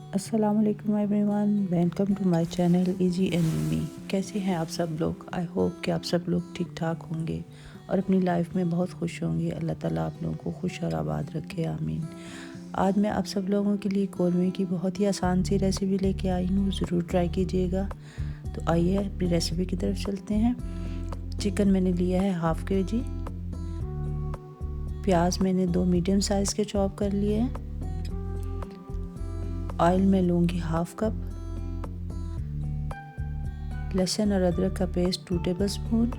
अस्सलामुअलैकुम everyone, welcome to my channel easy and me. कैसे हैं आप सब लोग? आई होप कि आप सब लोग ठीक ठाक होंगे और अपनी लाइफ में बहुत खुश होंगे। अल्लाह ताला आप लोगों को खुश और आबाद रखे, आमीन। आज मैं आप सब लोगों के लिए कौरमे की बहुत ही आसान सी रेसिपी लेके आई हूँ, ज़रूर ट्राई कीजिएगा। तो आइए अपनी रेसिपी की तरफ चलते हैं। चिकन मैंने लिया है हाफ़ kg। प्याज मैंने 2 मीडियम साइज़ के चॉप कर लिए हैं। ऑयल मैं लूँगी हाफ कप। लहसुन और अदरक का पेस्ट 2 टेबलस्पून।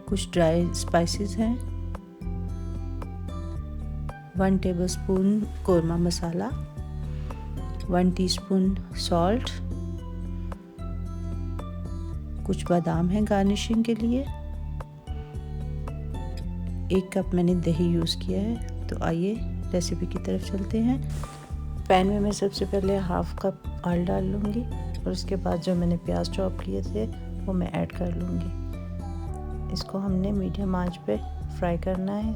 कुछ ड्राई स्पाइसेस हैं। 1 टेबलस्पून कौरमा मसाला, 1 टीस्पून सॉल्ट, कुछ बादाम हैं गार्निशिंग के लिए। 1 कप मैंने दही यूज़ किया है। तो आइए रेसिपी की तरफ चलते हैं। पैन में मैं सबसे पहले हाफ कप ऑयल डाल लूँगी और उसके बाद जो मैंने प्याज चॉप किए थे वो मैं ऐड कर लूँगी। इसको हमने मीडियम आंच पे फ्राई करना है।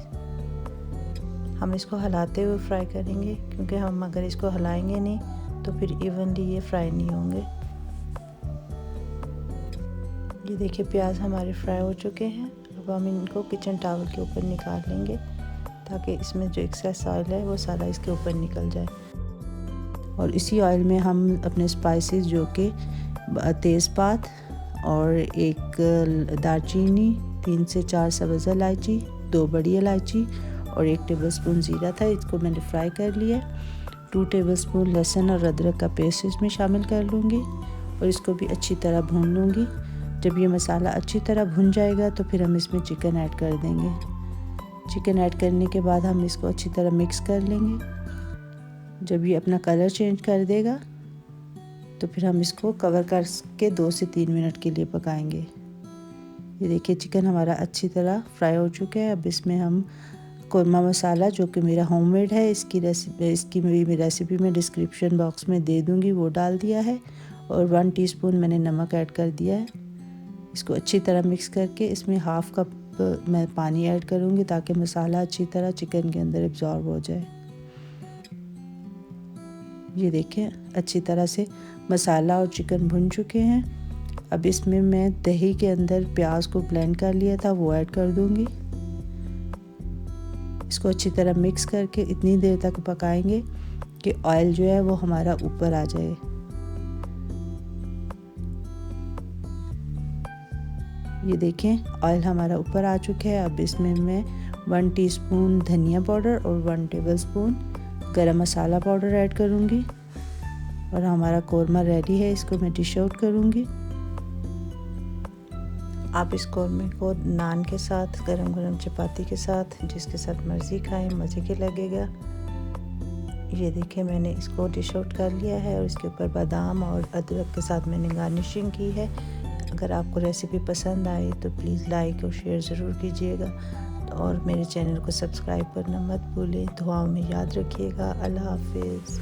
हम इसको हिलाते हुए फ्राई करेंगे, क्योंकि हम अगर इसको हिलाएंगे नहीं तो फिर इवनली ये फ्राई नहीं होंगे। ये देखिए प्याज हमारे फ्राई हो चुके हैं। अब हम इनको किचन टॉवल के ऊपर निकाल लेंगे ताकि इसमें जो एक्सेस ऑयल है वो सारा इसके ऊपर निकल जाए। और इसी ऑयल में हम अपने स्पाइसेस जो कि तेज़पात और 1 दालचीनी, 3 से 4 सब्ज़ इलायची, 2 बड़ी इलायची और 1 टेबलस्पून ज़ीरा था, इसको मैंने फ्राई कर लिया। 2 टेबलस्पून लहसुन और अदरक का पेस्ट इसमें शामिल कर लूँगी और इसको भी अच्छी तरह भून लूँगी। जब ये मसाला अच्छी तरह भुन जाएगा तो फिर हम इसमें चिकन ऐड कर देंगे। चिकन ऐड करने के बाद हम इसको अच्छी तरह मिक्स कर लेंगे। जब ये अपना कलर चेंज कर देगा तो फिर हम इसको कवर करके 2 से 3 मिनट के लिए पकाएंगे। ये देखिए चिकन हमारा अच्छी तरह फ्राई हो चुका है। अब इसमें हम कौरमा मसाला जो कि मेरा होममेड है, इसकी मेरी रेसिपी में डिस्क्रिप्शन बॉक्स में दे दूँगी, वो डाल दिया है। और 1 टीस्पून मैंने नमक ऐड कर दिया है। इसको अच्छी तरह मिक्स करके इसमें हाफ कप मैं पानी ऐड करूँगी ताकि मसाला अच्छी तरह चिकन के अंदर एब्जॉर्ब हो जाए। ये देखें अच्छी तरह से मसाला और चिकन भुन चुके हैं। अब इसमें मैं दही के अंदर प्याज को ब्लेंड कर लिया था वो ऐड कर दूंगी। इसको अच्छी तरह मिक्स करके इतनी देर तक पकाएंगे कि ऑयल जो है वो हमारा ऊपर आ जाए। ये देखें ऑयल हमारा ऊपर आ चुका है। अब इसमें मैं 1 टीस्पून धनिया पाउडर और 1 टेबलस्पून गरम मसाला पाउडर ऐड करूँगी और हमारा कौरमा रेडी है। इसको मैं डिश आउट करूँगी। आप इस कौरमे को नान के साथ, गरम गरम चपाती के साथ, जिसके साथ मर्ज़ी खाएं, मज़े के लगेगा। ये देखिए मैंने इसको डिश आउट कर लिया है और इसके ऊपर बादाम और अदरक के साथ मैंने गार्निशिंग की है। अगर आपको रेसिपी पसंद आए तो प्लीज़ लाइक और शेयर ज़रूर कीजिएगा और मेरे चैनल को सब्सक्राइब करना मत भूलें। दुआओं में याद रखिएगा। अल्लाह हाफिज़।